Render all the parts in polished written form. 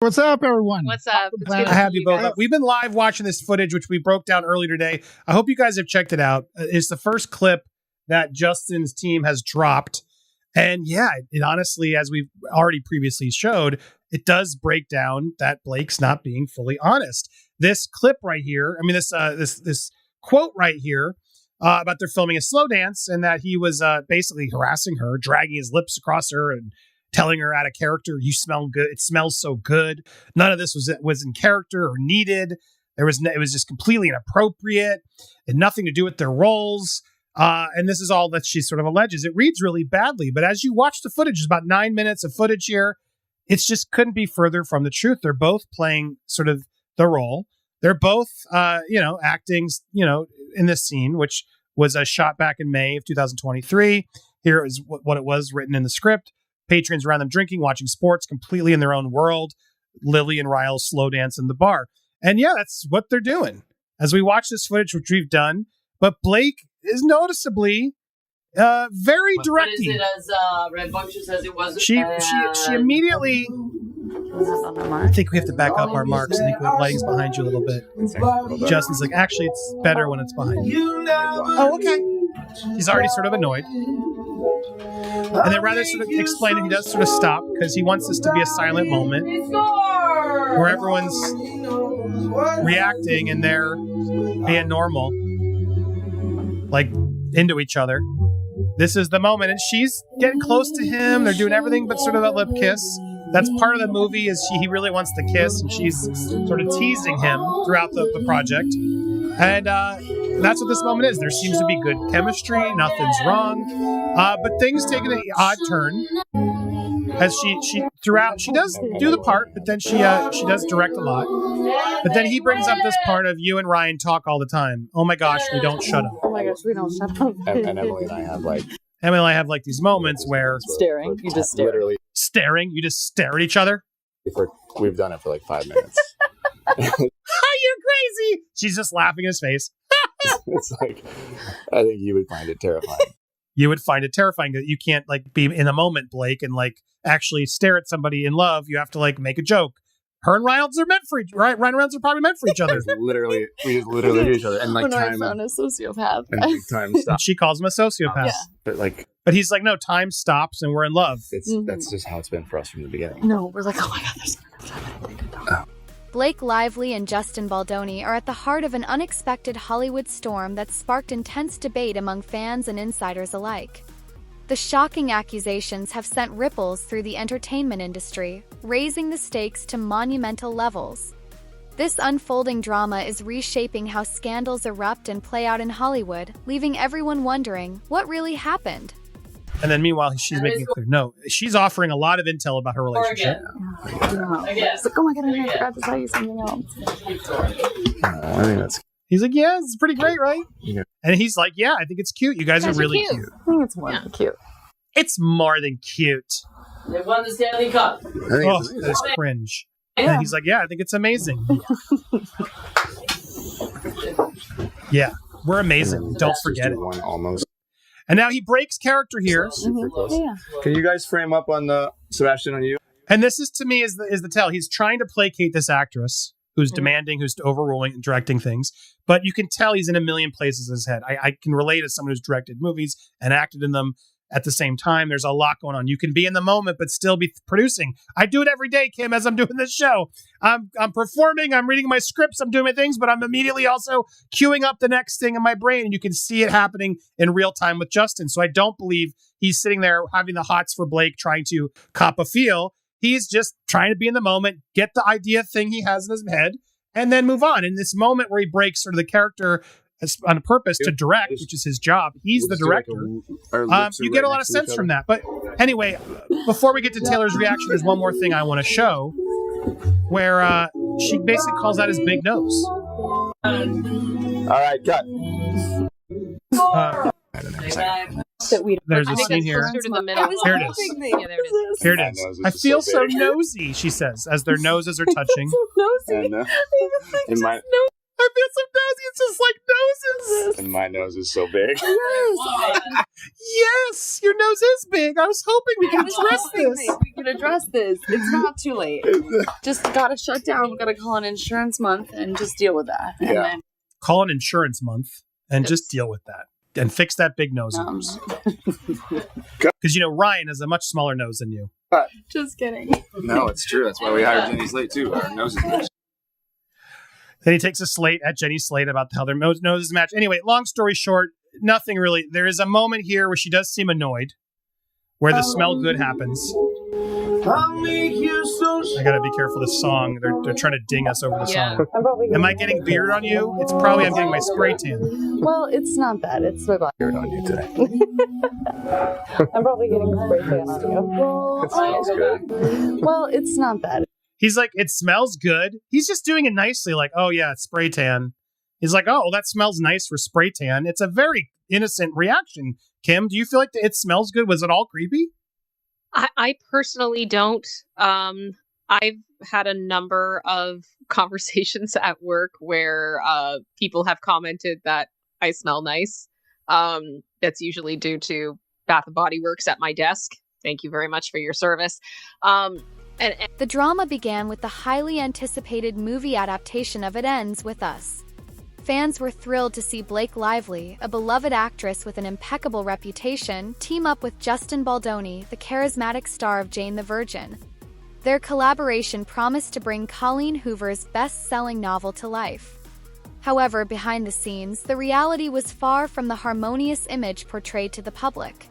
What's up, everyone? What's up? It's Glad good to have see you both guys. up. We've been live watching this footage, which we broke down earlier today. I hope you guys have checked it out. It's the first clip that Justin's team has dropped. And yeah, it honestly, as we've already previously showed, it does break down that Blake's not being fully honest. This clip right here, I mean, this quote right here about they're filming a slow dance and that he was basically harassing her, dragging his lips across her and telling her out of character, you smell good. It smells so good. None of this was in character or needed. It was just completely inappropriate and nothing to do with their roles. And this is all that she sort of alleges. It reads really badly, but as you watch the footage, there's about 9 minutes of footage here. It's just couldn't be further from the truth. They're both playing sort of the role. They're both, acting, in this scene, which was shot back in May of 2023. Here is what it was written in the script. Patrons around them drinking, watching sports, completely in their own world. Lily and Ryle slow dance in the bar. And yeah, that's what they're doing. As we watch this footage, which we've done, but Blake is noticeably very directing. What is it as Rambunctious as it was? She immediately... I think we have to back up our marks. I think the lighting's behind you a little bit. Justin's like, actually, it's better when it's behind you. Oh, okay. He's already sort of annoyed. And then rather sort of explaining, he does sort of stop because he wants this to be a silent moment where everyone's reacting and they're being normal, like into each other. This is the moment, and she's getting close to him. They're doing everything but sort of a lip kiss. That's part of the movie, is he really wants to kiss, and she's sort of teasing him throughout the project. And that's what this moment is. There seems to be good chemistry. Nothing's wrong. But things take an odd turn. As she throughout, she does do the part, but then she does direct a lot. But then he brings up this part of you and Ryan talk all the time. Oh my gosh, we don't shut up. Oh my gosh, we don't shut up. And Emily and I have like these moments where staring. You just stare. Literally staring. You just stare at each other. We've done it for like 5 minutes. You're crazy. She's just laughing in his face. It's like, I think you would find it terrifying. You would find it terrifying that you can't like be in the moment, Blake, and like actually stare at somebody in love. You have to like make a joke. Her and Reynolds are meant for each right. Ryan Reynolds are probably meant for each other. We just literally do each other, and like I found a sociopath. and like, time stops. She calls him a sociopath. Yeah. But he's like, no, time stops and we're in love. That's just how it's been for us from the beginning. No, we're like, oh my god, there's not enough time. Blake Lively and Justin Baldoni are at the heart of an unexpected Hollywood storm that sparked intense debate among fans and insiders alike. The shocking accusations have sent ripples through the entertainment industry, raising the stakes to monumental levels. This unfolding drama is reshaping how scandals erupt and play out in Hollywood, leaving everyone wondering what really happened. And then meanwhile, she's making it clear. No, she's offering a lot of intel about her relationship. It's like, oh my god, I forgot to tell you something else. I think that's... He's like, yeah, it's pretty great, right? Yeah. And he's like, yeah, I think it's cute. You guys are really cute. I think it's more than cute. It's more than cute. They won the Stanley Cup. Oh, that's cringe. Yeah. And he's like, yeah, I think it's amazing. Yeah, we're amazing. Don't forget it. One almost. And now he breaks character here. Super close. Yeah. Can you guys frame up on the Sebastian on you? And this is, to me, is the tell. He's trying to placate this actress who's demanding, who's overruling and directing things. But you can tell he's in a million places in his head. I can relate as someone who's directed movies and acted in them at the same time. There's a lot going on. You can be in the moment, but still be producing. I do it every day, Kim, as I'm doing this show. I'm performing, I'm reading my scripts, I'm doing my things, but I'm immediately also queuing up the next thing in my brain. And you can see it happening in real time with Justin. So I don't believe he's sitting there having the hots for Blake, trying to cop a feel. He's just trying to be in the moment, get the idea thing he has in his head, and then move on. In this moment where he breaks sort of the character on purpose to direct, which is his job. He's the director. You get a lot of sense from that. But anyway, before we get to Taylor's reaction, there's one more thing I want to show where she basically calls out his big nose. All right, cut. There's a scene here. Here Here it is. Yeah, there it is. Here it is. I feel so nosy, she says, as their noses are touching. And, in my... I sometimes it's just like noses. And my nose is so big. Yes, your nose is big. I was hoping we could address this. We can address this. It's not too late. Just gotta shut down. We gotta call an insurance month and just deal with that. And Yeah. then, Call an insurance month and just deal with that and fix that big nose of um, yours. Because Ryan has a much smaller nose than you. just kidding. No, it's true. That's why we hired Jenny Slate too. Our noses match. Then he takes a slate at Jenny's slate about how their noses match. Anyway, long story short, nothing really. There is a moment here where she does seem annoyed, where the smell good happens. I gotta be careful of this song. They're trying to ding us over the song. Am I getting beard on you? It's probably I'm getting my spray tan. Well, it's not bad. It's my body. Beard on you today. I'm probably getting spray tan on you. It smells good. Well, it's not bad. He's like, it smells good. He's just doing it nicely, like, oh yeah, it's spray tan. He's like, oh, well, that smells nice for spray tan. It's a very innocent reaction. Kim, do you feel like it smells good? Was it all creepy? I personally don't. I've had a number of conversations at work where people have commented that I smell nice. That's usually due to Bath and Body Works at my desk. Thank you very much for your service. The drama began with the highly anticipated movie adaptation of It Ends With Us. Fans were thrilled to see Blake Lively, a beloved actress with an impeccable reputation, team up with Justin Baldoni, the charismatic star of Jane the Virgin. Their collaboration promised to bring Colleen Hoover's best-selling novel to life. However, behind the scenes, the reality was far from the harmonious image portrayed to the public.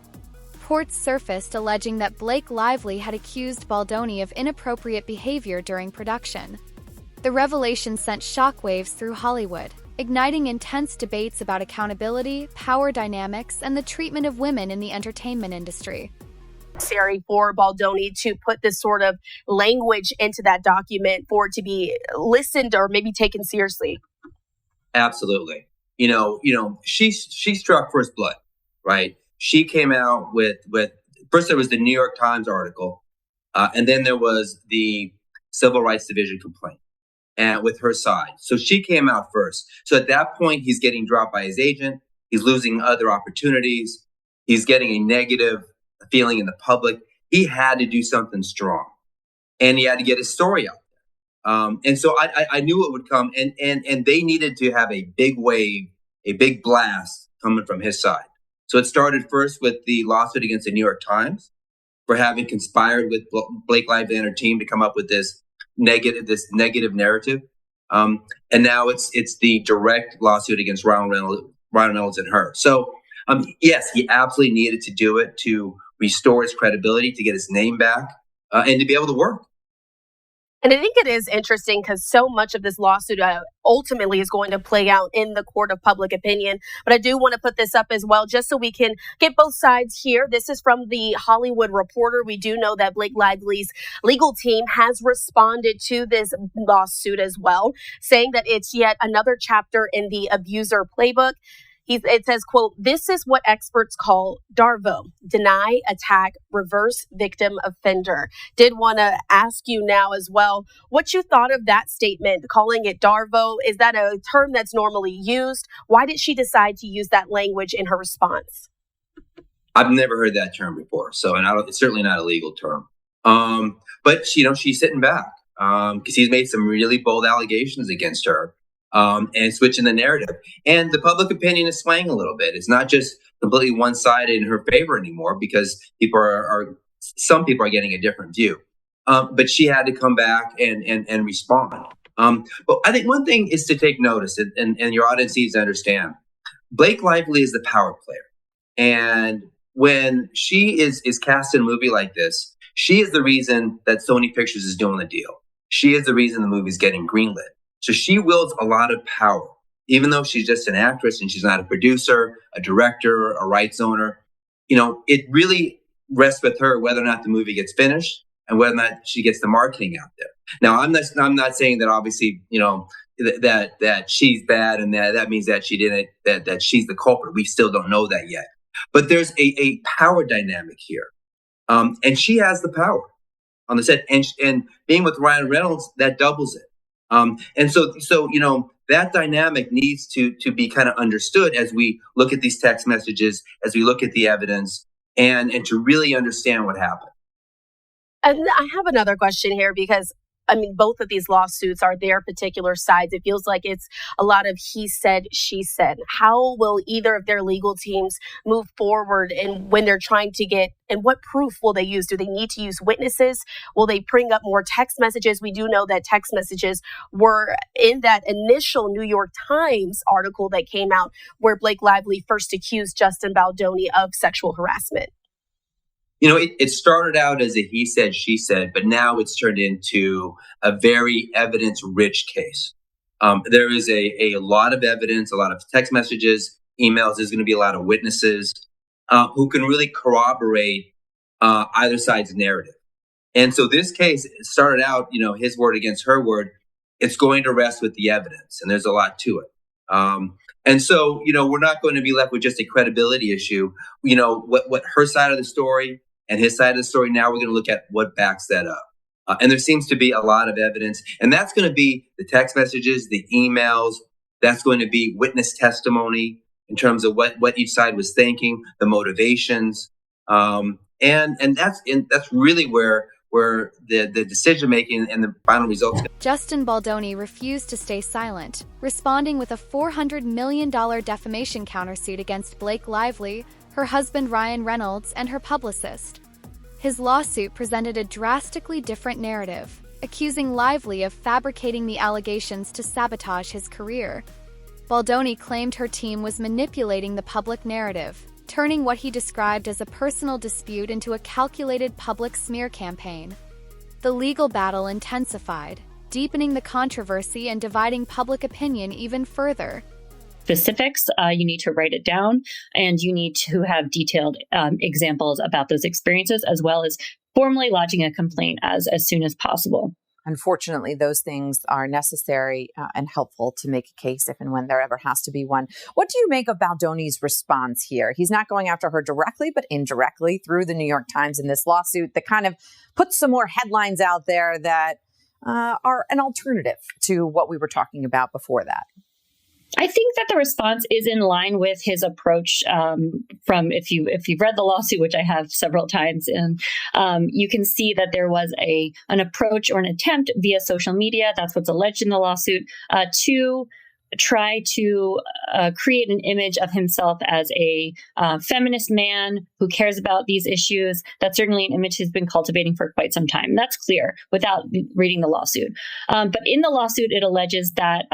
Reports surfaced alleging that Blake Lively had accused Baldoni of inappropriate behavior during production. The revelation sent shockwaves through Hollywood, igniting intense debates about accountability, power dynamics, and the treatment of women in the entertainment industry. Necessary for Baldoni to put this sort of language into that document for it to be listened or maybe taken seriously. Absolutely. She struck first blood, right? She came out with first there was the New York Times article, and then there was the Civil Rights Division complaint, and with her side. So she came out first. So at that point, he's getting dropped by his agent. He's losing other opportunities. He's getting a negative feeling in the public. He had to do something strong, and he had to get his story out there. And so I knew it would come, and they needed to have a big wave, a big blast coming from his side. So it started first with the lawsuit against the New York Times for having conspired with Blake Lively and her team to come up with this negative narrative. And now it's the direct lawsuit against Ryan Reynolds and her. So yes, he absolutely needed to do it to restore his credibility, to get his name back, and to be able to work. And I think it is interesting because so much of this lawsuit ultimately is going to play out in the court of public opinion. But I do want to put this up as well, just so we can get both sides here. This is from the Hollywood Reporter. We do know that Blake Lively's legal team has responded to this lawsuit as well, saying that it's yet another chapter in the abuser playbook. It says, quote, "This is what experts call DARVO, deny, attack, reverse victim offender." Did want to ask you now as well, what you thought of that statement, calling it DARVO. Is that a term that's normally used? Why did she decide to use that language in her response? I've never heard that term before. So, and it's certainly not a legal term. But she's sitting back because he's made some really bold allegations against her. And switching the narrative. And the public opinion is swaying a little bit. It's not just completely one-sided in her favor anymore because some people are getting a different view. But she had to come back and respond. But I think one thing is to take notice, and your audience needs to understand, Blake Lively is the power player. And when she is cast in a movie like this, she is the reason that Sony Pictures is doing the deal. She is the reason the movie's getting greenlit. So she wields a lot of power, even though she's just an actress and she's not a producer, a director, a rights owner. It really rests with her whether or not the movie gets finished and whether or not she gets the marketing out there. Now, I'm not saying that obviously, that she's bad and that means that she didn't, that she's the culprit. We still don't know that yet. But there's a power dynamic here. And she has the power on the set. And being with Ryan Reynolds, that doubles it. And so that dynamic needs to be kind of understood as we look at these text messages, as we look at the evidence, and to really understand what happened. And I have another question here because, I mean, both of these lawsuits are their particular sides. It feels like it's a lot of he said, she said. How will either of their legal teams move forward and when they're trying to get, and what proof will they use? Do they need to use witnesses? Will they bring up more text messages? We do know that text messages were in that initial New York Times article that came out where Blake Lively first accused Justin Baldoni of sexual harassment. You know, it started out as a he said, she said, but now it's turned into a very evidence-rich case. There is a lot of evidence, a lot of text messages, emails. There's going to be a lot of witnesses who can really corroborate either side's narrative. And so this case started out, you know, his word against her word. It's going to rest with the evidence, and there's a lot to it. And so, you know, we're not going to be left with just a credibility issue. You know, what her side of the story and his side of the story. Now we're going to look at what backs that up. And there seems to be a lot of evidence. And that's going to be the text messages, the emails. That's going to be witness testimony in terms of what each side was thinking, the motivations. And that's really where the decision making and the final results. Justin Baldoni refused to stay silent, responding with a $400 million defamation countersuit against Blake Lively, her husband Ryan Reynolds, and her publicist. His lawsuit presented a drastically different narrative, accusing Lively of fabricating the allegations to sabotage his career. Baldoni claimed her team was manipulating the public narrative, turning what he described as a personal dispute into a calculated public smear campaign. The legal battle intensified, deepening the controversy and dividing public opinion even further. Specifics, you need to write it down, and you need to have detailed examples about those experiences, as well as formally lodging a complaint as soon as possible. Unfortunately, those things are necessary and helpful to make a case if and when there ever has to be one. What do you make of Baldoni's response here? He's not going after her directly, but indirectly through the New York Times in this lawsuit that kind of puts some more headlines out there that are an alternative to what we were talking about before that. I think that the response is in line with his approach from if you've read the lawsuit, which I have several times, and you can see that there was an approach or an attempt via social media, that's what's alleged in the lawsuit, to try to create an image of himself as a feminist man who cares about these issues. That's certainly an image he's been cultivating for quite some time. That's clear without reading the lawsuit. But in the lawsuit, it alleges that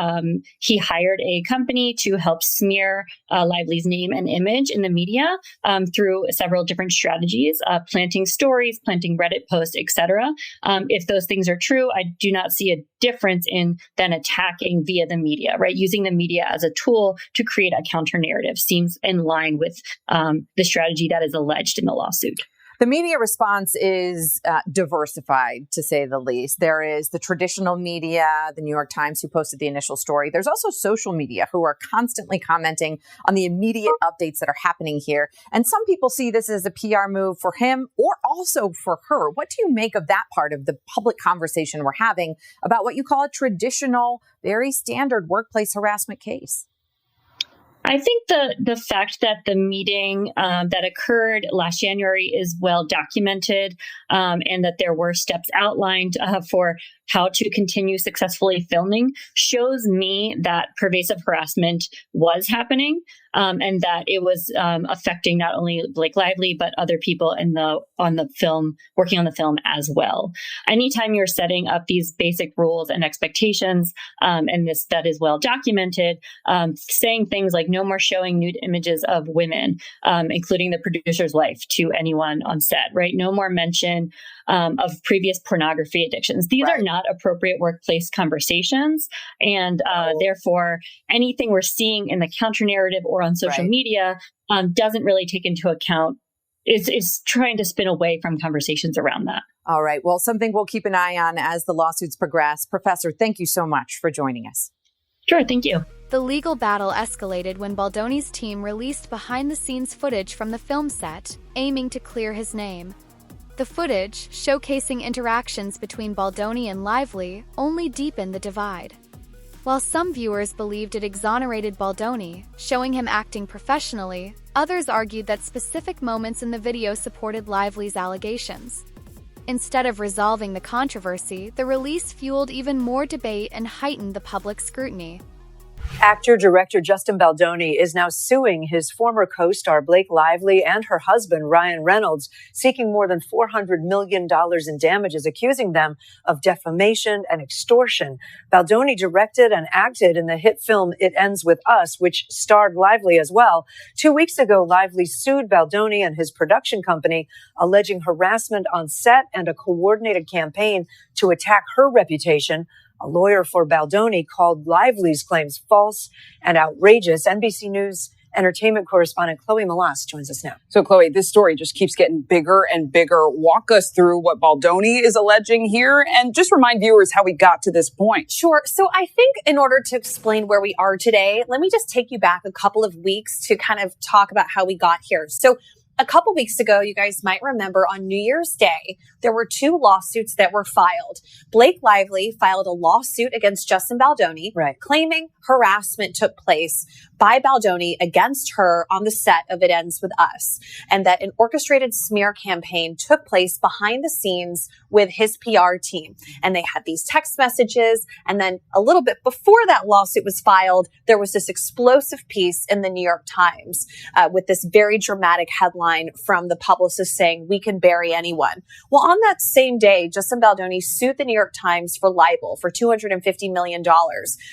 he hired a company to help smear Lively's name and image in the media through several different strategies, planting stories, planting Reddit posts, etc. If those things are true, I do not see a difference in then attacking via the media, right? Using the media as a tool to create a counter narrative seems in line with the strategy that is alleged in the lawsuit. The media response is diversified, to say the least. There is the traditional media, the New York Times, who posted the initial story. There's also social media who are constantly commenting on the immediate updates that are happening here. And some people see this as a PR move for him or also for her. What do you make of that part of the public conversation we're having about what you call a traditional, very standard workplace harassment case? I think the fact that the meeting that occurred last January is well documented, and that there were steps outlined for how to continue successfully filming shows me that pervasive harassment was happening, and that it was affecting not only Blake Lively but other people working on the film as well. Anytime you're setting up these basic rules and expectations, and that is well documented, saying things like no more showing nude images of women, including the producer's wife, to anyone on set, right? No more mention of previous pornography addictions. These are not appropriate workplace conversations. And therefore, anything we're seeing in the counter narrative or on social media doesn't really take into account, is trying to spin away from conversations around that. All right. Well, something we'll keep an eye on as the lawsuits progress. Professor, thank you so much for joining us. Sure. Thank you. The legal battle escalated when Baldoni's team released behind-the-scenes footage from the film set, aiming to clear his name. The footage, showcasing interactions between Baldoni and Lively, only deepened the divide. While some viewers believed it exonerated Baldoni, showing him acting professionally, others argued that specific moments in the video supported Lively's allegations. Instead of resolving the controversy, the release fueled even more debate and heightened the public scrutiny. Actor-director Justin Baldoni is now suing his former co-star Blake Lively and her husband Ryan Reynolds, seeking more than $400 million in damages, accusing them of defamation and extortion. Baldoni directed and acted in the hit film It Ends With Us, which starred Lively as well. 2 weeks ago, Lively sued Baldoni and his production company, alleging harassment on set and a coordinated campaign to attack her reputation. A lawyer for Baldoni called Lively's claims false and outrageous. NBC News entertainment correspondent Chloe Malas joins us now. So, Chloe, this story just keeps getting bigger and bigger. Walk us through what Baldoni is alleging here and just remind viewers how we got to this point. Sure. So I think in order to explain where we are today, let me just take you back a couple of weeks to kind of talk about how we got here. So a couple weeks ago, you guys might remember on New Year's Day, there were 2 lawsuits that were filed. Blake Lively filed a lawsuit against Justin Baldoni, claiming harassment took place by Baldoni against her on the set of It Ends With Us, and that an orchestrated smear campaign took place behind the scenes with his PR team. And they had these text messages. And then a little bit before that lawsuit was filed, there was this explosive piece in the New York Times with this very dramatic headline from the publicist saying, "We can bury anyone." Well, on that same day, Justin Baldoni sued the New York Times for libel for $250 million,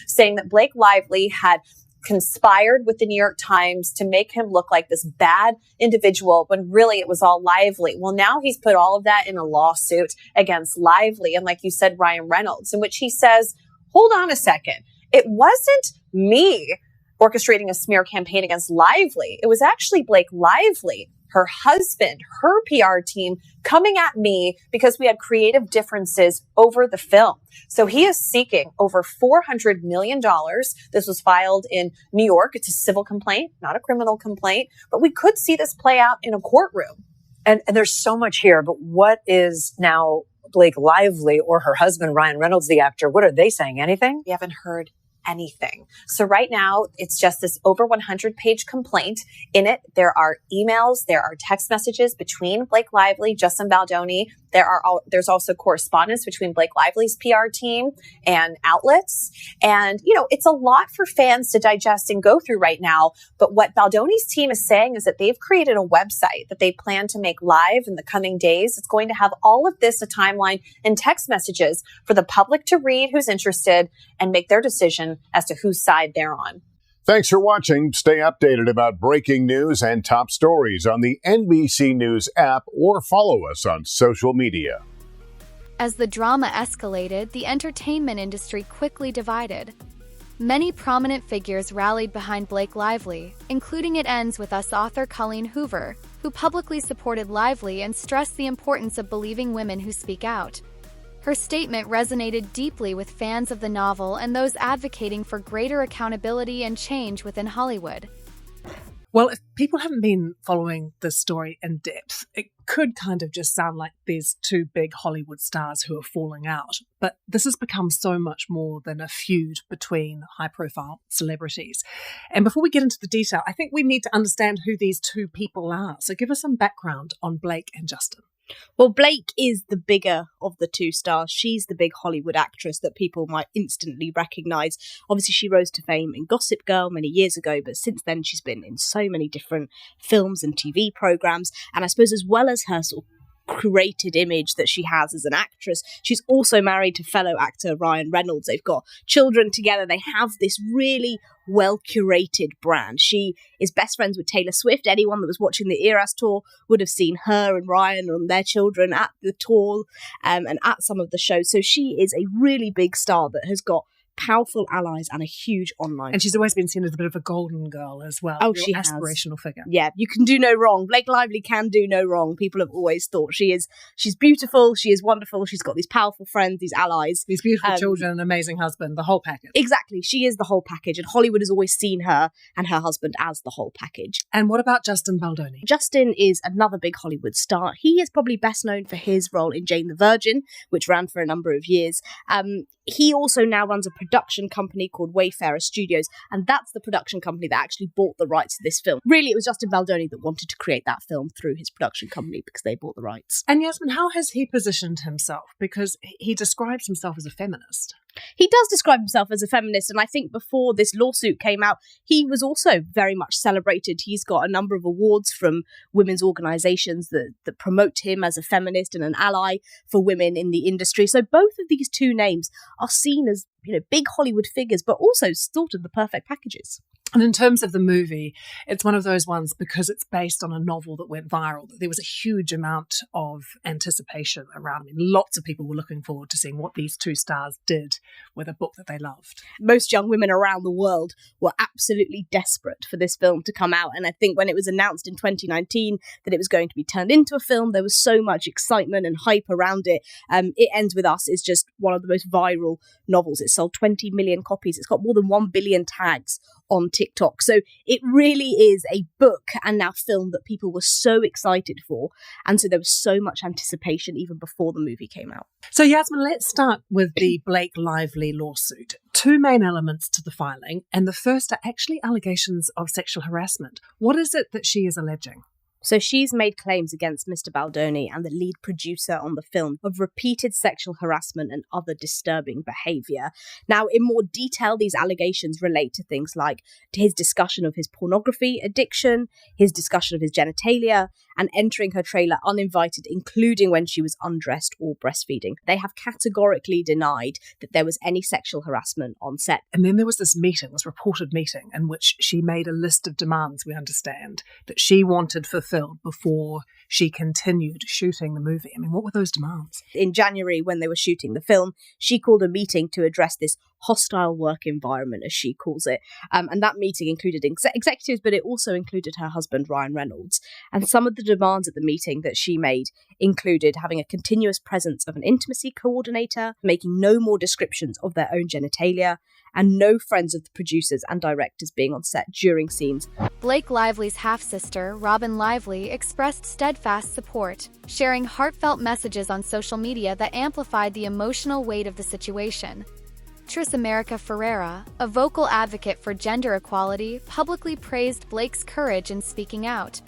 saying that Blake Lively had conspired with the New York Times to make him look like this bad individual when really it was all Lively. Well, now he's put all of that in a lawsuit against Lively. And like you said, Ryan Reynolds, in which he says, hold on a second. It wasn't me orchestrating a smear campaign against Lively. It was actually Blake Lively, her husband, her PR team coming at me because we had creative differences over the film. So he is seeking over $400 million. This was filed in New York. It's a civil complaint, not a criminal complaint, but we could see this play out in a courtroom. And there's so much here, but what is now Blake Lively or her husband, Ryan Reynolds, the actor, what are they saying? Anything? We haven't heard anything. So right now, it's just this over 100-page complaint. In it, there are emails, there are text messages between Blake Lively, Justin Baldoni. There's also correspondence between Blake Lively's PR team and outlets. And, you know, it's a lot for fans to digest and go through right now. But what Baldoni's team is saying is that they've created a website that they plan to make live in the coming days. It's going to have all of this, a timeline and text messages for the public to read who's interested and make their decision as to whose side they're on. Thanks for watching. Stay updated about breaking news and top stories on the NBC News app or follow us on social media. As the drama escalated, the entertainment industry quickly divided. Many prominent figures rallied behind Blake Lively, including It Ends With Us author Colleen Hoover, who publicly supported Lively and stressed the importance of believing women who speak out. Her statement resonated deeply with fans of the novel and those advocating for greater accountability and change within Hollywood. Well, if people haven't been following the story in depth, it could kind of just sound like there's 2 big Hollywood stars who are falling out. But this has become so much more than a feud between high-profile celebrities. And before we get into the detail, I think we need to understand who these 2 people are. So give us some background on Blake and Justin. Well, Blake is the bigger of the 2 stars. She's the big Hollywood actress that people might instantly recognise. Obviously, she rose to fame in Gossip Girl many years ago, but since then she's been in so many different films and TV programmes. And I suppose as well as her sort of curated image that she has as an actress, she's also married to fellow actor Ryan Reynolds. They've got children together. They have this really well-curated brand. She is best friends with Taylor Swift. Anyone that was watching the Eras tour would have seen her and Ryan and their children at the tour and at some of the shows. So she is a really big star that has got powerful allies and a huge online. And she's always been seen as a bit of a golden girl as well. Oh, she has. Aspirational figure. Yeah, you can do no wrong. Blake Lively can do no wrong. People have always thought she's beautiful, she is wonderful, she's got these powerful friends, these allies. These beautiful children, an amazing husband, the whole package. Exactly, she is the whole package, and Hollywood has always seen her and her husband as the whole package. And what about Justin Baldoni? Justin is another big Hollywood star. He is probably best known for his role in Jane the Virgin, which ran for a number of years. He also now runs a production company called Wayfarer Studios, and that's the production company that actually bought the rights to this film. Really, it was Justin Baldoni that wanted to create that film through his production company because they bought the rights. And Yasmin, how has he positioned himself? Because he describes himself as a feminist. He does describe himself as a feminist, and I think before this lawsuit came out, he was also very much celebrated. He's got a number of awards from women's organisations that promote him as a feminist and an ally for women in the industry. So both of these two names are seen as, big Hollywood figures, but also sort of the perfect packages. And in terms of the movie, it's one of those ones, because it's based on a novel that went viral, that there was a huge amount of anticipation around. I mean, lots of people were looking forward to seeing what these two stars did with a book that they loved. Most young women around the world were absolutely desperate for this film to come out. And I think when it was announced in 2019 that it was going to be turned into a film, there was so much excitement and hype around it. It Ends With Us is just one of the most viral novels. It sold 20 million copies. It's got more than 1 billion tags on TikTok. So it really is a book and now film that people were so excited for. And so there was so much anticipation even before the movie came out. So Yasmin, let's start with the Blake Lively lawsuit. Two main elements to the filing, and the first are actually allegations of sexual harassment. What is it that she is alleging? So she's made claims against Mr. Baldoni and the lead producer on the film of repeated sexual harassment and other disturbing behaviour. Now, in more detail, these allegations relate to things like his discussion of his pornography addiction, his discussion of his genitalia, and entering her trailer uninvited, including when she was undressed or breastfeeding. They have categorically denied that there was any sexual harassment on set. And then there was this reported meeting, in which she made a list of demands, we understand, that she wanted fulfilled before she continued shooting the movie. I mean, what were those demands? In January, when they were shooting the film, she called a meeting to address this hostile work environment, as she calls it. And that meeting included executives, but it also included her husband, Ryan Reynolds. And some of the demands at the meeting that she made included having a continuous presence of an intimacy coordinator, making no more descriptions of their own genitalia, and no friends of the producers and directors being on set during scenes. Blake Lively's half-sister, Robin Lively, expressed steadfast support, sharing heartfelt messages on social media that amplified the emotional weight of the situation. Actress America Ferrera, a vocal advocate for gender equality, publicly praised Blake's courage in speaking out.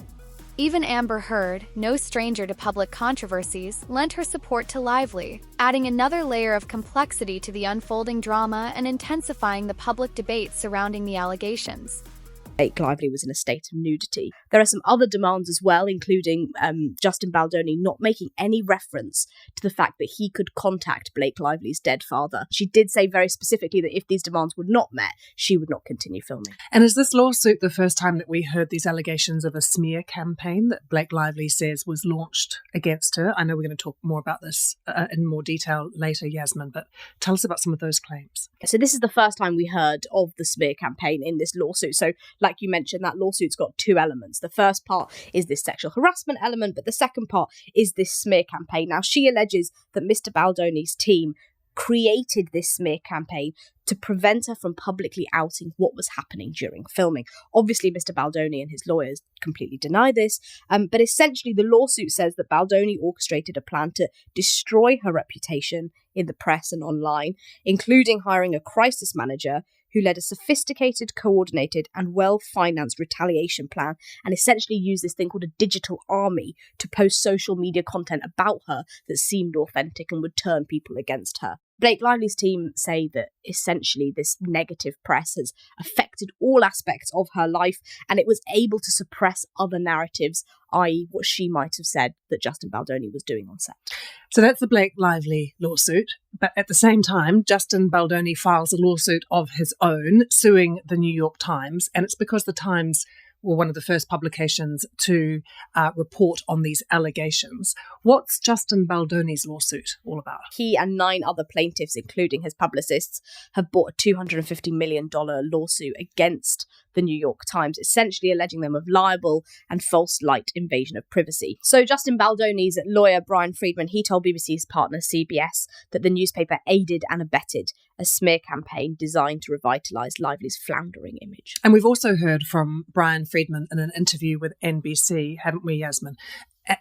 Even Amber Heard, no stranger to public controversies, lent her support to Lively, adding another layer of complexity to the unfolding drama and intensifying the public debate surrounding the allegations. Blake Lively was in a state of nudity. There are some other demands as well, including Justin Baldoni not making any reference to the fact that he could contact Blake Lively's dead father. She did say very specifically that if these demands were not met, she would not continue filming. And is this lawsuit the first time that we heard these allegations of a smear campaign that Blake Lively says was launched against her? I know we're going to talk more about this in more detail later, Yasmin, but tell us about some of those claims. So this is the first time we heard of the smear campaign in this lawsuit. So like you mentioned, that lawsuit's got two elements. The first part is this sexual harassment element, but the second part is this smear campaign. Now, she alleges that Mr. Baldoni's team created this smear campaign to prevent her from publicly outing what was happening during filming. Obviously, Mr. Baldoni and his lawyers completely deny this, but essentially the lawsuit says that Baldoni orchestrated a plan to destroy her reputation in the press and online, including hiring a crisis manager who led a sophisticated, coordinated, and well-financed retaliation plan, and essentially used this thing called a digital army to post social media content about her that seemed authentic and would turn people against her. Blake Lively's team say that essentially this negative press has affected all aspects of her life, and it was able to suppress other narratives, i.e. what she might have said that Justin Baldoni was doing on set. So that's the Blake Lively lawsuit. But at the same time, Justin Baldoni files a lawsuit of his own, suing the New York Times, and it's because the Times were one of the first publications to report on these allegations. What's Justin Baldoni's lawsuit all about? He and 9 other plaintiffs, including his publicists, have brought a $250 million lawsuit against the New York Times, essentially alleging them of libel and false light invasion of privacy. So Justin Baldoni's lawyer, Brian Friedman, he told BBC's partner CBS that the newspaper aided and abetted a smear campaign designed to revitalise Lively's floundering image. And we've also heard from Brian Friedman in an interview with NBC, haven't we, Yasmin?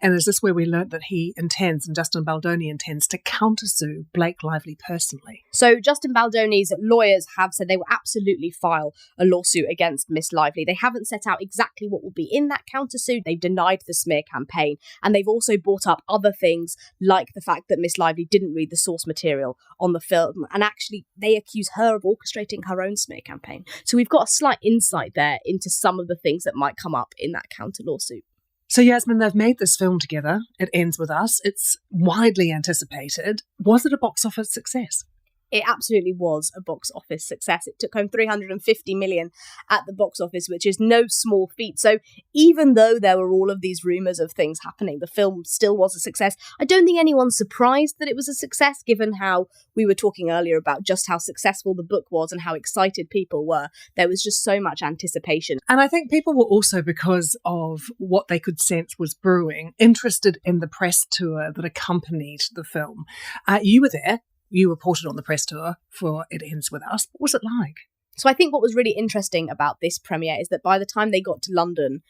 And is this where we learnt that he intends, and Justin Baldoni intends, to countersue Blake Lively personally? So Justin Baldoni's lawyers have said they will absolutely file a lawsuit against Miss Lively. They haven't set out exactly what will be in that countersuit. They've denied the smear campaign, and they've also brought up other things like the fact that Miss Lively didn't read the source material on the film, and actually they accuse her of orchestrating her own smear campaign. So we've got a slight insight there into some of the things that might come up in that counter lawsuit. So, Yasmin, they've made this film together. It ends with us. It's widely anticipated. Was it a box office success? It absolutely was a box office success. It took home $350 million at the box office, which is no small feat. So even though there were all of these rumours of things happening, the film still was a success. I don't think anyone's surprised that it was a success, given how we were talking earlier about just how successful the book was and how excited people were. There was just so much anticipation. And I think people were also, because of what they could sense was brewing, interested in the press tour that accompanied the film. You were there. You reported on the press tour for It Ends With Us. What was it like? So I think what was really interesting about this premiere is that by the time they got to London,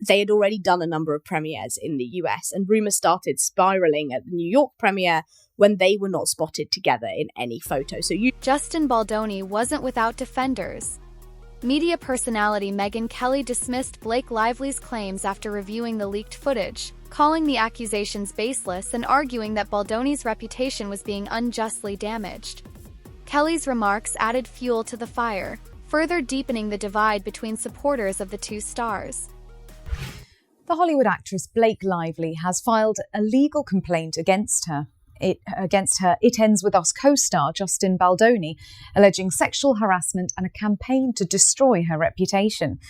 they had already done a number of premieres in the US, and rumours started spiralling at the New York premiere when they were not spotted together in any photo. Justin Baldoni wasn't without defenders. Media personality Megyn Kelly dismissed Blake Lively's claims after reviewing the leaked footage, calling the accusations baseless and arguing that Baldoni's reputation was being unjustly damaged. Kelly's remarks added fuel to the fire, further deepening the divide between supporters of the two stars. The Hollywood actress Blake Lively has filed a legal complaint against her It Ends With Us co-star Justin Baldoni, alleging sexual harassment and a campaign to destroy her reputation.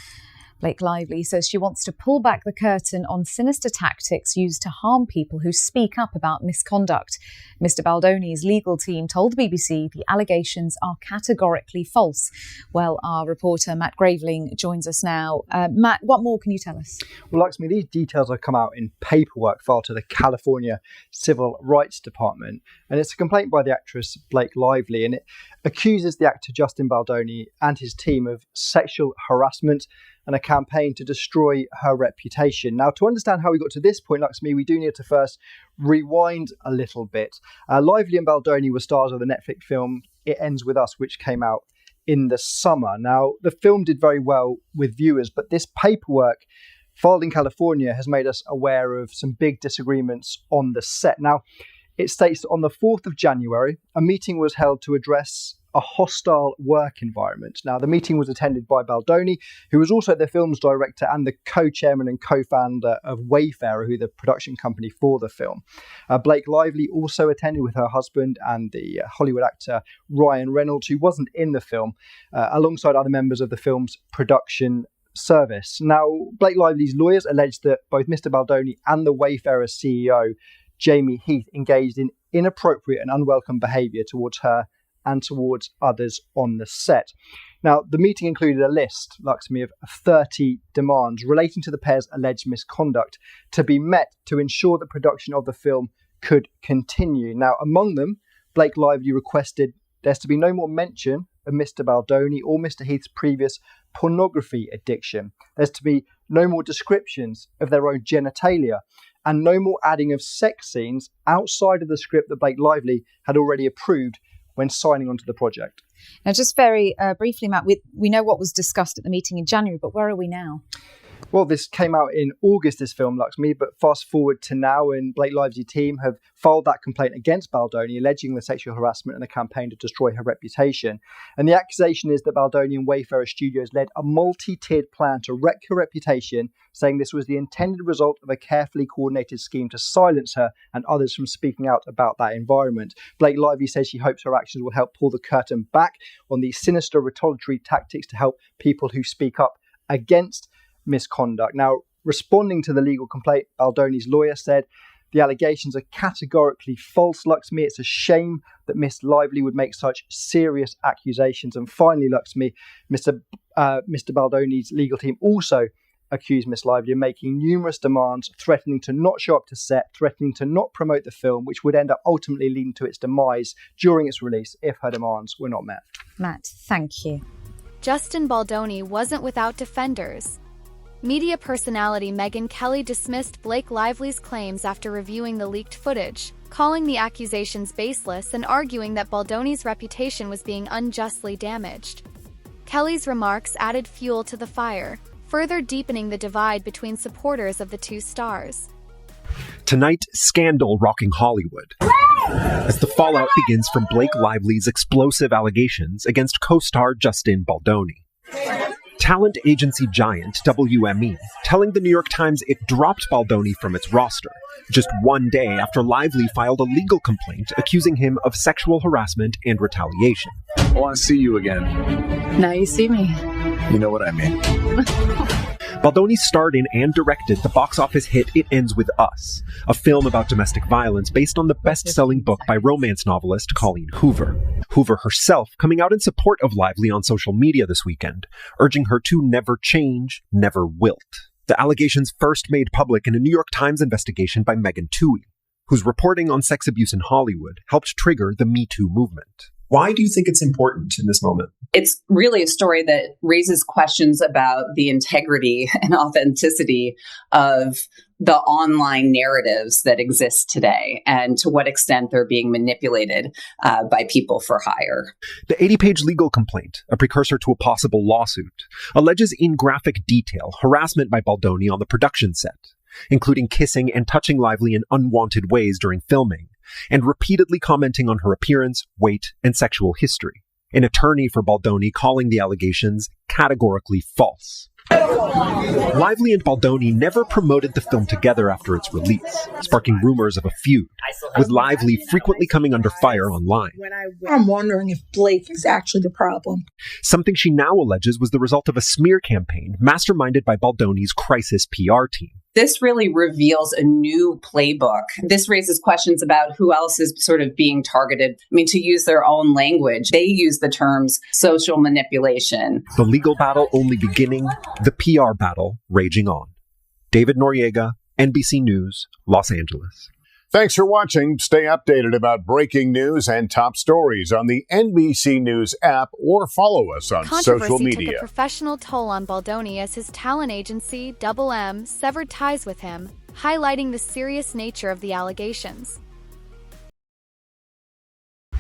Blake Lively says she wants to pull back the curtain on sinister tactics used to harm people who speak up about misconduct. Mr. Baldoni's legal team told the BBC the allegations are categorically false. Well, our reporter Matt Graveling joins us now. Matt, what more can you tell us? Well, Lakshmi, these details have come out in paperwork filed to the California Civil Rights Department, and it's a complaint by the actress Blake Lively, and it accuses the actor Justin Baldoni and his team of sexual harassment and a campaign to destroy her reputation. Now, to understand how we got to this point, Lakshmi, we do need to first rewind a little bit. Lively and Baldoni were stars of the Netflix film It Ends With Us, which came out in the summer. Now, the film did very well with viewers, but this paperwork filed in California has made us aware of some big disagreements on the set. Now, it states that on the 4th of January, a meeting was held to address a hostile work environment. Now, the meeting was attended by Baldoni, who was also the film's director and the co-chairman and co-founder of Wayfarer, who the production company for the film. Blake Lively also attended with her husband and the Hollywood actor Ryan Reynolds, who wasn't in the film, alongside other members of the film's production service. Now, Blake Lively's lawyers alleged that both Mr. Baldoni and the Wayfarer CEO, Jamie Heath, engaged in inappropriate and unwelcome behaviour towards her and towards others on the set. Now, the meeting included a list, Lakshmi, of 30 demands relating to the pair's alleged misconduct to be met to ensure the production of the film could continue. Now, among them, Blake Lively requested there's to be no more mention of Mr. Baldoni or Mr. Heath's previous pornography addiction. There's to be no more descriptions of their own genitalia, and no more adding of sex scenes outside of the script that Blake Lively had already approved when signing onto the project. Now, just very briefly, Matt, we know what was discussed at the meeting in January, but where are we now? Well, this came out in August, this film, Lakshmi, but fast forward to now, and Blake Lively's team have filed that complaint against Baldoni, alleging the sexual harassment and a campaign to destroy her reputation. And the accusation is that Baldoni and Wayfarer Studios led a multi-tiered plan to wreck her reputation, saying this was the intended result of a carefully coordinated scheme to silence her and others from speaking out about that environment. Blake Lively says she hopes her actions will help pull the curtain back on these sinister retaliatory tactics to help people who speak up against misconduct. Now, responding to the legal complaint, Baldoni's lawyer said the allegations are categorically false, Lakshmi. It's a shame that Miss Lively would make such serious accusations. And finally, Lakshmi, Mr. Baldoni's legal team also accused Miss Lively of making numerous demands, threatening to not show up to set, threatening to not promote the film, which would end up ultimately leading to its demise during its release if her demands were not met. Matt, thank you. Justin Baldoni wasn't without defenders. Media personality Megyn Kelly dismissed Blake Lively's claims after reviewing the leaked footage, calling the accusations baseless and arguing that Baldoni's reputation was being unjustly damaged. Kelly's remarks added fuel to the fire, further deepening the divide between supporters of the two stars. Tonight, scandal rocking Hollywood as the fallout begins from Blake Lively's explosive allegations against co-star Justin Baldoni. Talent agency giant WME telling the New York Times it dropped Baldoni from its roster just one day after Lively filed a legal complaint accusing him of sexual harassment and retaliation. I want to see you again. Now you see me. You know what I mean. Baldoni starred in and directed the box office hit It Ends With Us, a film about domestic violence based on the best-selling book by romance novelist Colleen Hoover. Hoover herself coming out in support of Lively on social media this weekend, urging her to never change, never wilt. The allegations first made public in a New York Times investigation by Megan Twohey, whose reporting on sex abuse in Hollywood helped trigger the Me Too movement. Why do you think it's important in this moment? It's really a story that raises questions about the integrity and authenticity of the online narratives that exist today and to what extent they're being manipulated by people for hire. The 80-page legal complaint, a precursor to a possible lawsuit, alleges in graphic detail harassment by Baldoni on the production set, including kissing and touching Lively in unwanted ways during filming, and repeatedly commenting on her appearance, weight, and sexual history. An attorney for Baldoni calling the allegations categorically false. Lively and Baldoni never promoted the film together after its release, sparking rumors of a feud, with Lively frequently coming under fire online. I'm wondering if Blake is actually the problem. Something she now alleges was the result of a smear campaign masterminded by Baldoni's crisis PR team. This really reveals a new playbook. This raises questions about who else is sort of being targeted. I mean, to use their own language, they use the terms social manipulation. The legal battle only beginning, the PR battle raging on. David Noriega, NBC News, Los Angeles. Thanks for watching. Stay updated about breaking news and top stories on the NBC News app or follow us on social media. Controversy took a professional toll on Baldoni as his talent agency, Double M, severed ties with him, highlighting the serious nature of the allegations.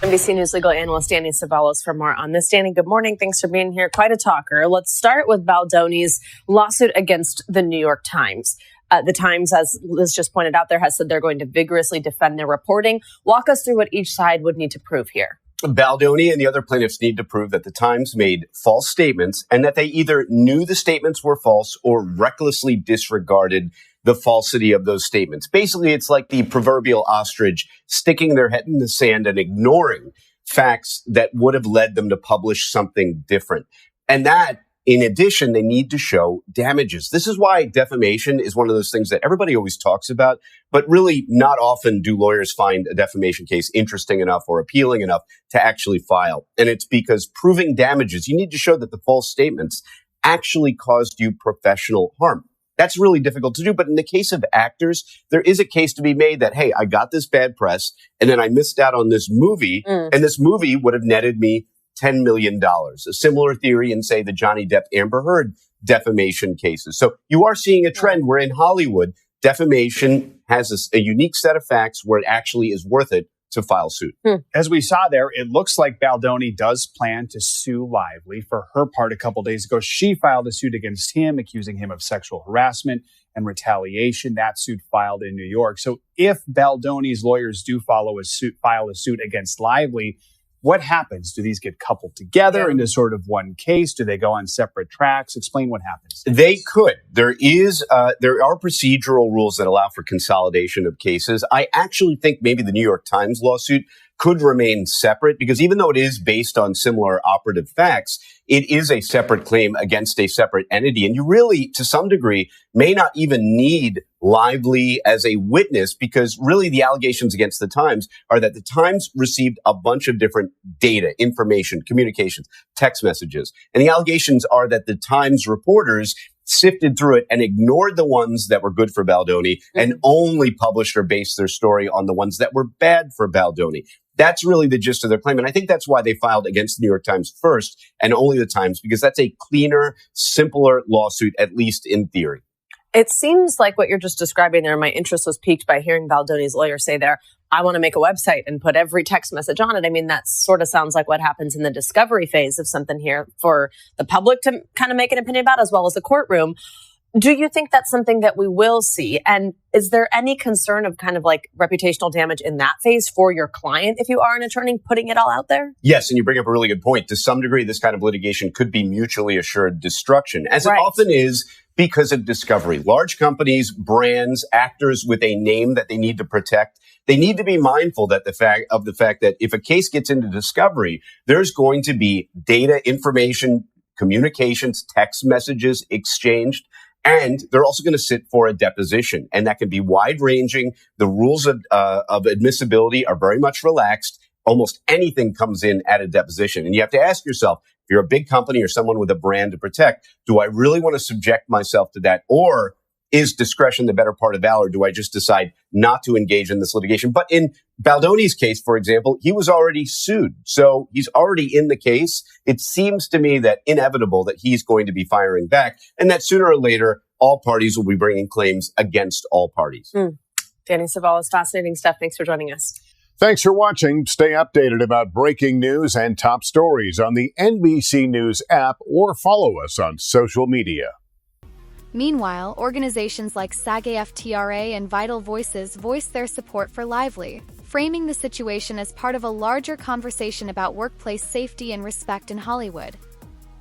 NBC News legal analyst Danny Ceballos for more on this. Danny, good morning. Thanks for being here. Quite a talker. Let's start with Baldoni's lawsuit against the New York Times. The Times, as Liz just pointed out there, has said they're going to vigorously defend their reporting. Walk us through what each side would need to prove here. Baldoni and the other plaintiffs need to prove that the Times made false statements and that they either knew the statements were false or recklessly disregarded the falsity of those statements. Basically, it's like the proverbial ostrich sticking their head in the sand and ignoring facts that would have led them to publish something different. And that, in addition, they need to show damages. This is why defamation is one of those things that everybody always talks about, but really not often do lawyers find a defamation case interesting enough or appealing enough to actually file. And it's because proving damages, you need to show that the false statements actually caused you professional harm. That's really difficult to do. But in the case of actors, there is a case to be made that, hey, I got this bad press and then I missed out on this movie and this movie would have netted me $10 million. A similar theory in, say, the Johnny Depp Amber Heard defamation cases. So you are seeing a trend where in Hollywood, defamation has a unique set of facts where it actually is worth it to file suit. As we saw there, it looks like Baldoni does plan to sue Lively. For her part, a couple days ago, she filed a suit against him, accusing him of sexual harassment and retaliation. That suit filed in New York. So if Baldoni's lawyers do file a suit against Lively, what happens? Do these get coupled together into sort of one case? Do they go on separate tracks? Explain what happens. They could. There are procedural rules that allow for consolidation of cases. I actually think maybe the New York Times lawsuit could remain separate because even though it is based on similar operative facts, it is a separate claim against a separate entity. And you really, to some degree, may not even need Lively as a witness because really the allegations against the Times are that the Times received a bunch of different data, information, communications, text messages. And the allegations are that the Times reporters sifted through it and ignored the ones that were good for Baldoni and only published or based their story on the ones that were bad for Baldoni. That's really the gist of their claim. And I think that's why they filed against the New York Times first and only the Times, because that's a cleaner, simpler lawsuit, at least in theory. It seems like what you're just describing there, my interest was piqued by hearing Baldoni's lawyer say there, I want to make a website and put every text message on it. I mean, that sort of sounds like what happens in the discovery phase of something here for the public to kind of make an opinion about, as well as the courtroom. Do you think that's something that we will see? And is there any concern of kind of like reputational damage in that phase for your client if you are an attorney putting it all out there? Yes, and you bring up a really good point. To some degree, this kind of litigation could be mutually assured destruction, as it often is because of discovery. Large companies, brands, actors with a name that they need to protect, they need to be mindful that the fact that if a case gets into discovery, there's going to be data, information, communications, text messages exchanged. And they're also going to sit for a deposition, and that can be wide-ranging. The rules of admissibility are very much relaxed. Almost anything comes in at a deposition. And you have to ask yourself, if you're a big company or someone with a brand to protect, do I really want to subject myself to that? Or is discretion the better part of valor? Do I just decide not to engage in this litigation? But in Baldoni's case, for example, he was already sued. So he's already in the case. It seems to me that inevitable that he's going to be firing back, and that sooner or later, all parties will be bringing claims against all parties. Danny Savalas, fascinating stuff. Thanks for joining us. Thanks for watching. Stay updated about breaking news and top stories on the NBC News app or follow us on social media. Meanwhile, organizations like SAG-AFTRA and Vital Voices voice their support for Lively, framing the situation as part of a larger conversation about workplace safety and respect in Hollywood.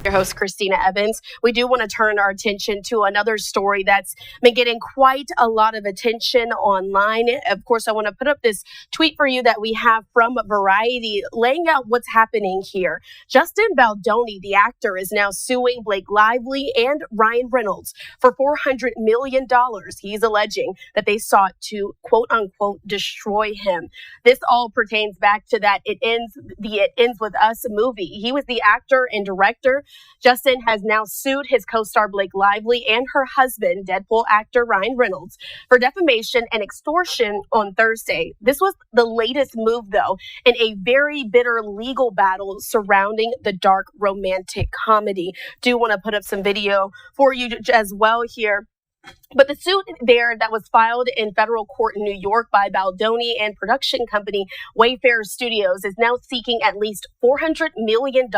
Your host, Christina Evans. We do want to turn our attention to another story that's been getting quite a lot of attention online. Of course, I want to put up this tweet for you that we have from Variety laying out what's happening here. Justin Baldoni, the actor, is now suing Blake Lively and Ryan Reynolds for $400 million. He's alleging that they sought to, quote unquote, destroy him. This all pertains back to that It Ends With Us movie. He was the actor and director. Justin has now sued his co-star Blake Lively and her husband, Deadpool actor Ryan Reynolds, for defamation and extortion on Thursday. This was the latest move, though, in a very bitter legal battle surrounding the dark romantic comedy. Do want to put up some video for you as well here. But the suit there that was filed in federal court in New York by Baldoni and production company Wayfair Studios is now seeking at least $400 million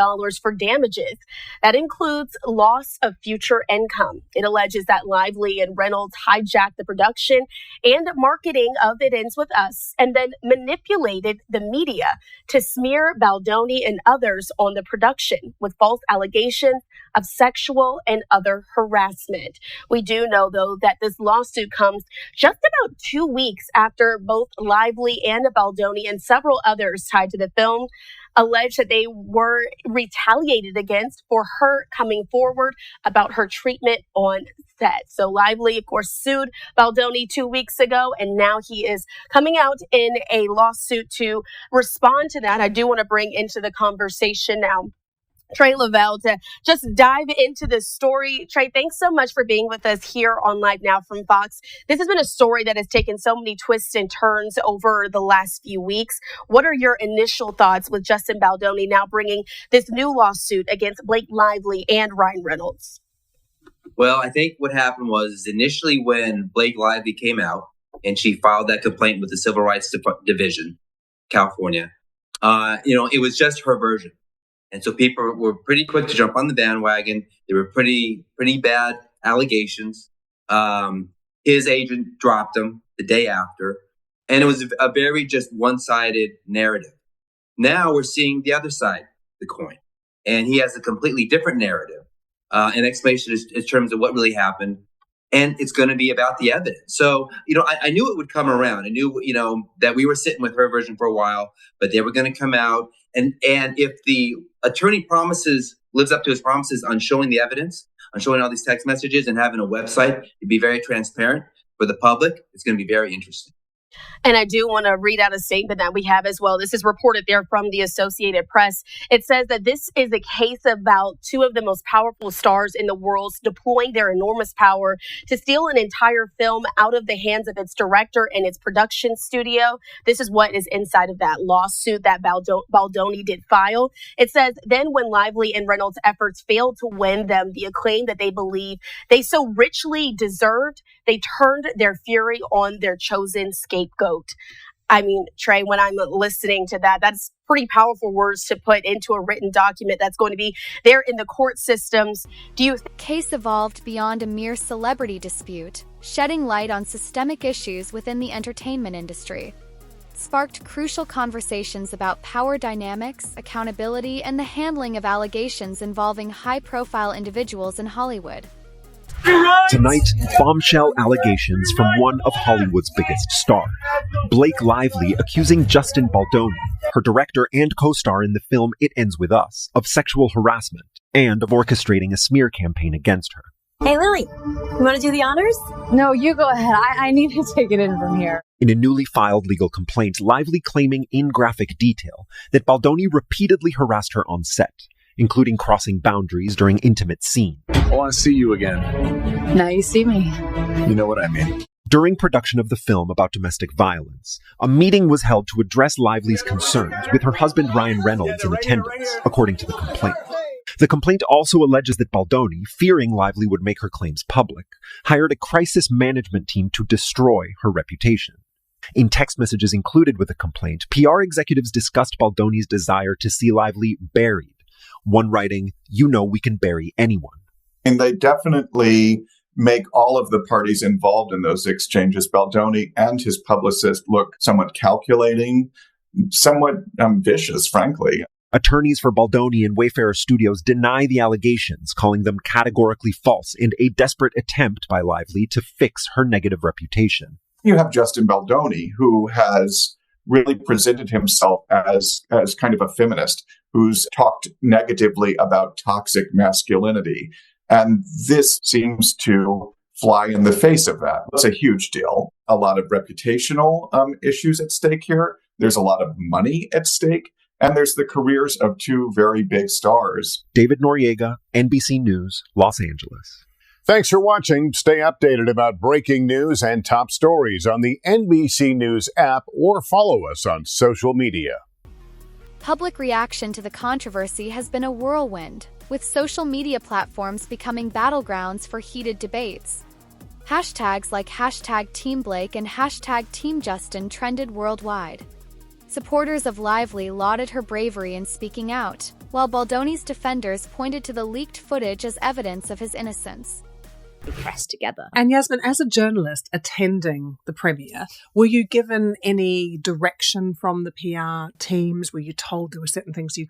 for damages. That includes loss of future income. It alleges that Lively and Reynolds hijacked the production and marketing of It Ends With Us and then manipulated the media to smear Baldoni and others on the production with false allegations of sexual and other harassment. We do know, though, that this lawsuit comes just about 2 weeks after both Lively and Baldoni and several others tied to the film alleged that they were retaliated against for her coming forward about her treatment on set. So Lively, of course, sued Baldoni 2 weeks ago, and now he is coming out in a lawsuit to respond to that. I do want to bring into the conversation now Trey Lavelle to just dive into this story. Trey, thanks so much for being with us here on Live Now from Fox. This has been a story that has taken so many twists and turns over the last few weeks. What are your initial thoughts with Justin Baldoni now bringing this new lawsuit against Blake Lively and Ryan Reynolds? Well, I think what happened was initially when Blake Lively came out and she filed that complaint with the Civil Rights Division, California, it was just her version. And so people were pretty quick to jump on the bandwagon. There were pretty bad allegations. His agent dropped him the day after. And it was a very just one-sided narrative. Now we're seeing the other side of the coin. And he has a completely different narrative, an explanation in terms of what really happened. And it's going to be about the evidence. So, I knew it would come around. I knew, that we were sitting with her version for a while, but they were going to come out. And if the attorney lives up to his promises on showing the evidence, on showing all these text messages and having a website to be very transparent for the public, it's going to be very interesting. And I do want to read out a statement that we have as well. This is reported there from the Associated Press. It says that this is a case about two of the most powerful stars in the world deploying their enormous power to steal an entire film out of the hands of its director and its production studio. This is what is inside of that lawsuit that Baldoni did file. It says, then when Lively and Reynolds' efforts failed to win them the acclaim that they believe they so richly deserved, they turned their fury on their chosen scapegoat. I mean, Trey, when I'm listening to that, that's pretty powerful words to put into a written document that's going to be there in the court systems. Case evolved beyond a mere celebrity dispute, shedding light on systemic issues within the entertainment industry. Sparked crucial conversations about power dynamics, accountability, and the handling of allegations involving high-profile individuals in Hollywood. Tonight, bombshell allegations from one of Hollywood's biggest stars, Blake Lively, accusing Justin Baldoni, her director and co-star in the film It Ends With Us, of sexual harassment and of orchestrating a smear campaign against her. Hey, Lily, you want to do the honors? No, you go ahead. I need to take it in from here. In a newly filed legal complaint, Lively claiming in graphic detail that Baldoni repeatedly harassed her on set, including crossing boundaries during intimate scenes. I want to see you again. Now you see me. You know what I mean. During production of the film about domestic violence, a meeting was held to address Lively's concerns with her husband Ryan Reynolds in attendance, according to the complaint. The complaint also alleges that Baldoni, fearing Lively would make her claims public, hired a crisis management team to destroy her reputation. In text messages included with the complaint, PR executives discussed Baldoni's desire to see Lively buried, one writing, "You know we can bury anyone." And they definitely make all of the parties involved in those exchanges, Baldoni and his publicist, look somewhat calculating, somewhat vicious, frankly. Attorneys for Baldoni and Wayfarer Studios deny the allegations, calling them categorically false and a desperate attempt by Lively to fix her negative reputation. You have Justin Baldoni, who has really presented himself as kind of a feminist, who's talked negatively about toxic masculinity. And this seems to fly in the face of that. It's a huge deal. A lot of reputational issues at stake here. There's a lot of money at stake. And there's the careers of two very big stars. David Noriega, NBC News, Los Angeles. Thanks for watching. Stay updated about breaking news and top stories on the NBC News app or follow us on social media. Public reaction to the controversy has been a whirlwind, with social media platforms becoming battlegrounds for heated debates. Hashtags like #TeamBlake and #TeamJustin trended worldwide. Supporters of Lively lauded her bravery in speaking out, while Baldoni's defenders pointed to the leaked footage as evidence of his innocence. Pressed together. And Yasmin, as a journalist attending the premiere, were you given any direction from the PR teams? Were you told there were certain things you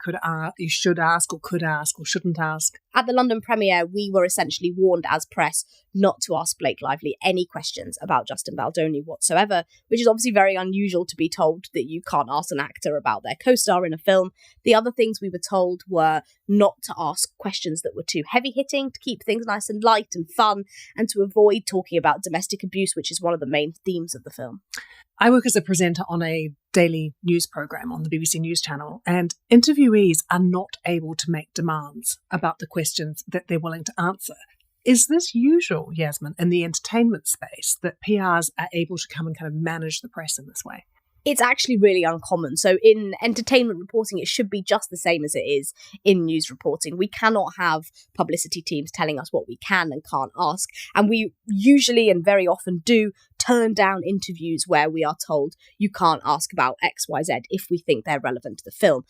should ask or could ask or shouldn't ask? At the London premiere, we were essentially warned as press not to ask Blake Lively any questions about Justin Baldoni whatsoever, which is obviously very unusual to be told that you can't ask an actor about their co-star in a film. The other things we were told were not to ask questions that were too heavy-hitting, to keep things nice and light and fun, and to avoid talking about domestic abuse, which is one of the main themes of the film. I work as a presenter on a daily news program on the BBC News Channel, and interviewees are not able to make demands about the questions that they're willing to answer. Is this usual, Yasmin, in the entertainment space, that PRs are able to come and kind of manage the press in this way? It's actually really uncommon. So in entertainment reporting, it should be just the same as it is in news reporting. We cannot have publicity teams telling us what we can and can't ask. And we usually and very often do turn down interviews where we are told you can't ask about X, Y, Z if we think they're relevant to the film.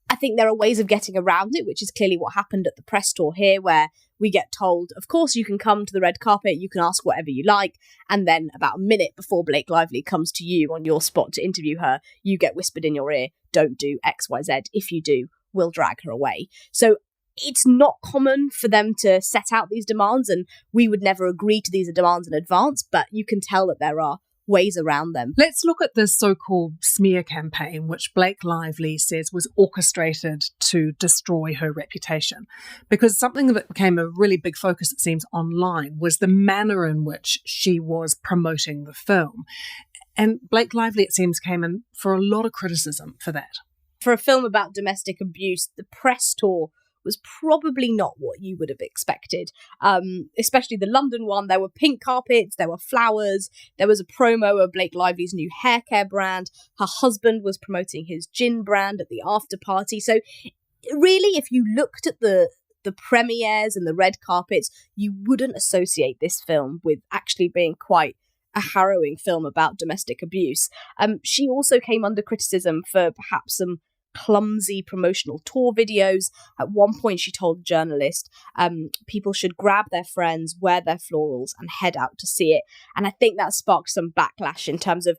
I think there are ways of getting around it, which is clearly what happened at the press tour here, where we get told, of course, you can come to the red carpet, you can ask whatever you like, and then about a minute before Blake Lively comes to you on your spot to interview her, you get whispered in your ear, don't do X, Y, Z. If you do, we'll drag her away. So it's not common for them to set out these demands, and we would never agree to these demands in advance, but you can tell that there are ways around them. Let's look at this so-called smear campaign, which Blake Lively says was orchestrated to destroy her reputation. Because something that became a really big focus, it seems, online was the manner in which she was promoting the film. And Blake Lively, it seems, came in for a lot of criticism for that. For a film about domestic abuse, the press tour was probably not what you would have expected. Especially the London one. There were pink carpets, there were flowers, there was a promo of Blake Lively's new hair care brand. Her husband was promoting his gin brand at the after party. So really, if you looked at the premieres and the red carpets, you wouldn't associate this film with actually being quite a harrowing film about domestic abuse. She also came under criticism for perhaps some clumsy promotional tour videos. At one point, she told a journalist people should grab their friends, wear their florals, and head out to see it. And I think that sparked some backlash in terms of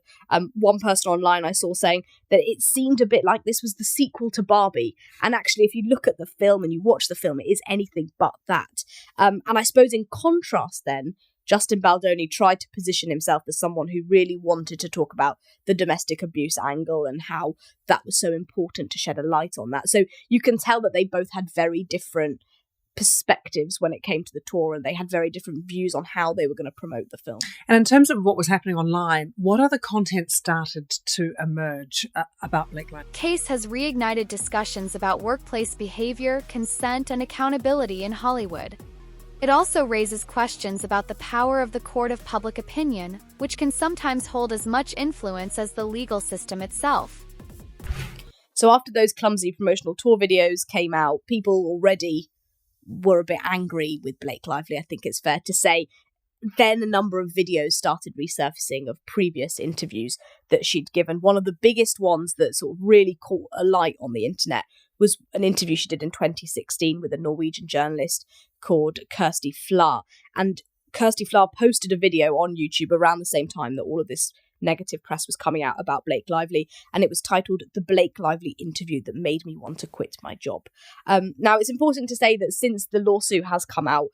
one person online I saw saying that it seemed a bit like this was the sequel to Barbie. And actually, if you look at the film and you watch the film, it is anything but that. And I suppose in contrast then, Justin Baldoni tried to position himself as someone who really wanted to talk about the domestic abuse angle and how that was so important to shed a light on that. So you can tell that they both had very different perspectives when it came to the tour, and they had very different views on how they were going to promote the film. And in terms of what was happening online, what other content started to emerge about Blake Lively? Case has reignited discussions about workplace behavior, consent, and accountability in Hollywood. It also raises questions about the power of the court of public opinion, which can sometimes hold as much influence as the legal system itself. So after those clumsy promotional tour videos came out, people already were a bit angry with Blake Lively, I think it's fair to say. Then a number of videos started resurfacing of previous interviews that she'd given. One of the biggest ones that sort of really caught a light on the internet was an interview she did in 2016 with a Norwegian journalist called Kirsty Fla. And Kirsty Fla posted a video on YouTube around the same time that all of this negative press was coming out about Blake Lively, and it was titled "The Blake Lively Interview That Made Me Want to Quit My Job." Now, it's important to say that since the lawsuit has come out,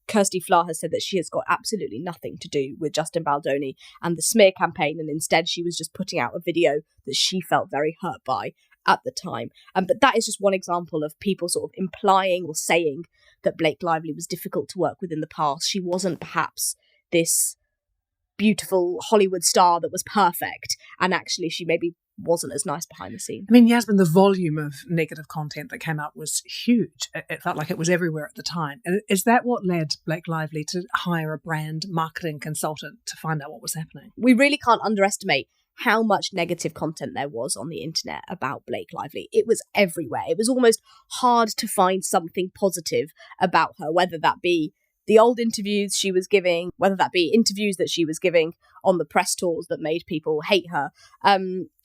Kirsty Fla has said that she has got absolutely nothing to do with Justin Baldoni and the smear campaign, and instead she was just putting out a video that she felt very hurt by at the time. But that is just one example of people sort of implying or saying that Blake Lively was difficult to work with in the past. She wasn't perhaps this beautiful Hollywood star that was perfect, and actually she maybe wasn't as nice behind the scenes. I mean, Yasmin, the volume of negative content that came out was huge. It felt like it was everywhere at the time. And is that what led Blake Lively to hire a brand marketing consultant to find out what was happening? We really can't underestimate how much negative content there was on the internet about Blake Lively. It was everywhere. It was almost hard to find something positive about her, whether that be the old interviews she was giving, whether that be interviews that she was giving on the press tours that made people hate her.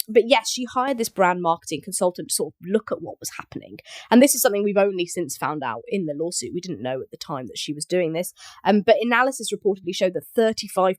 But yes, she hired this brand marketing consultant to sort of look at what was happening. And this is something we've only since found out in the lawsuit. We didn't know at the time that she was doing this. But analysis reportedly showed that 35%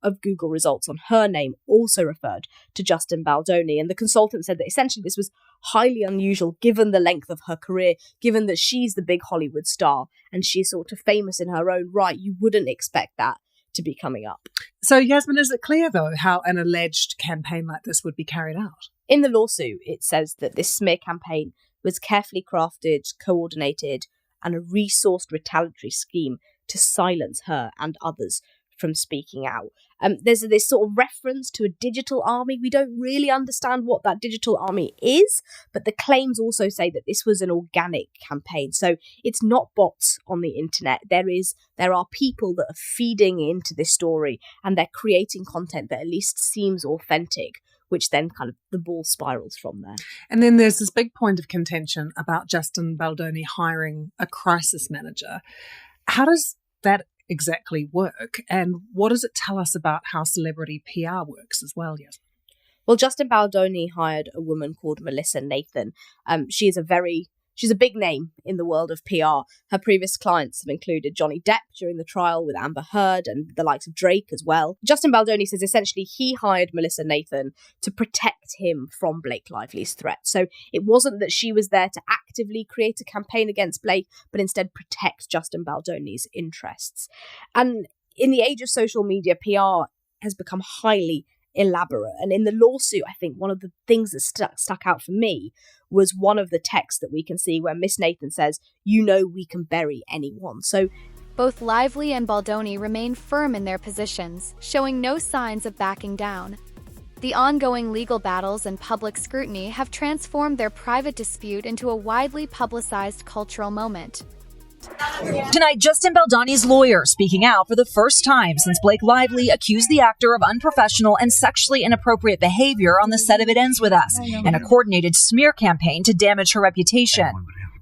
of Google results on her name also referred to Justin Baldoni. And the consultant said that essentially this was highly unusual given the length of her career, given that she's the big Hollywood star and she's sort of famous in her own right. You wouldn't expect that to be coming up. So, Yasmin, is it clear, though, how an alleged campaign like this would be carried out? In the lawsuit, it says that this smear campaign was carefully crafted, coordinated, and a resourced retaliatory scheme to silence her and others from speaking out. There's this sort of reference to a digital army. We don't really understand what that digital army is, but the claims also say that this was an organic campaign. So it's not bots on the internet. There are people that are feeding into this story and they're creating content that at least seems authentic, which then kind of the ball spirals from there. And then there's this big point of contention about Justin Baldoni hiring a crisis manager. How does that exactly work, and what does it tell us about how celebrity PR works as well, Yasmin? Well, Justin Baldoni hired a woman called Melissa Nathan. She's a big name in the world of PR. Her previous clients have included Johnny Depp during the trial with Amber Heard and the likes of Drake as well. Justin Baldoni says essentially he hired Melissa Nathan to protect him from Blake Lively's threat. So it wasn't that she was there to actively create a campaign against Blake, but instead protect Justin Baldoni's interests. And in the age of social media, PR has become highly elaborate. And in the lawsuit, I think one of the things that stuck out for me was one of the texts that we can see where Miss Nathan says, "You know we can bury anyone." So Both Lively and Baldoni remain firm in their positions, showing no signs of backing down. The ongoing legal battles and public scrutiny have transformed their private dispute into a widely publicized cultural moment. Tonight, Justin Baldoni's lawyer speaking out for the first time since Blake Lively accused the actor of unprofessional and sexually inappropriate behavior on the set of It Ends With Us and a coordinated smear campaign to damage her reputation.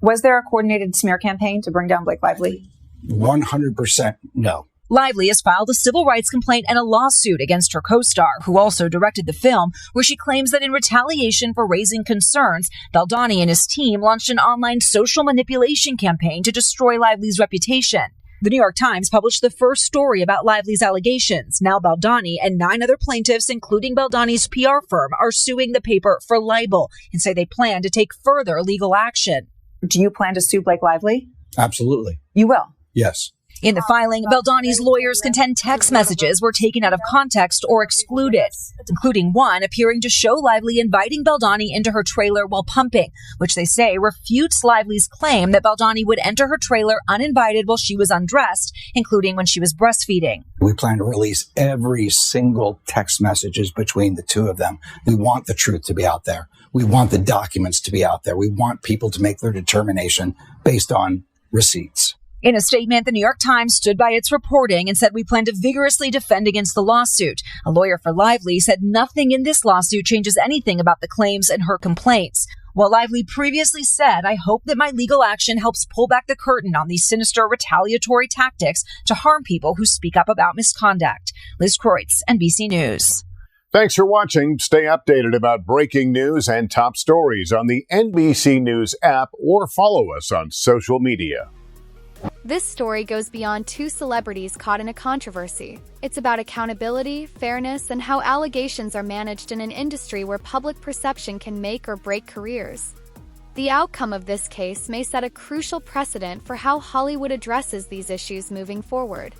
Was there a coordinated smear campaign to bring down Blake Lively? 100% no. Lively has filed a civil rights complaint and a lawsuit against her co-star, who also directed the film, where she claims that in retaliation for raising concerns, Baldoni and his team launched an online social manipulation campaign to destroy Lively's reputation. The New York Times published the first story about Lively's allegations. Now Baldoni and 9 other plaintiffs, including Baldoni's PR firm, are suing the paper for libel and say they plan to take further legal action. Do you plan to sue Blake Lively? Absolutely. You will? Yes. In the filing, Baldoni's lawyers contend text messages were taken out of context or excluded, including one appearing to show Lively inviting Baldoni into her trailer while pumping, which they say refutes Lively's claim that Baldoni would enter her trailer uninvited while she was undressed, including when she was breastfeeding. We plan to release every single text messages between the two of them. We want the truth to be out there. We want the documents to be out there. We want people to make their determination based on receipts. In a statement, the New York Times stood by its reporting and said, "We plan to vigorously defend against the lawsuit." A lawyer for Lively said nothing in this lawsuit changes anything about the claims and her complaints. While Lively previously said, "I hope that my legal action helps pull back the curtain on these sinister retaliatory tactics to harm people who speak up about misconduct." Liz Kreutz, NBC News. Thanks for watching. Stay updated about breaking news and top stories on the NBC News app or follow us on social media. This story goes beyond 2 celebrities caught in a controversy. It's about accountability, fairness, and how allegations are managed in an industry where public perception can make or break careers. The outcome of this case may set a crucial precedent for how Hollywood addresses these issues moving forward.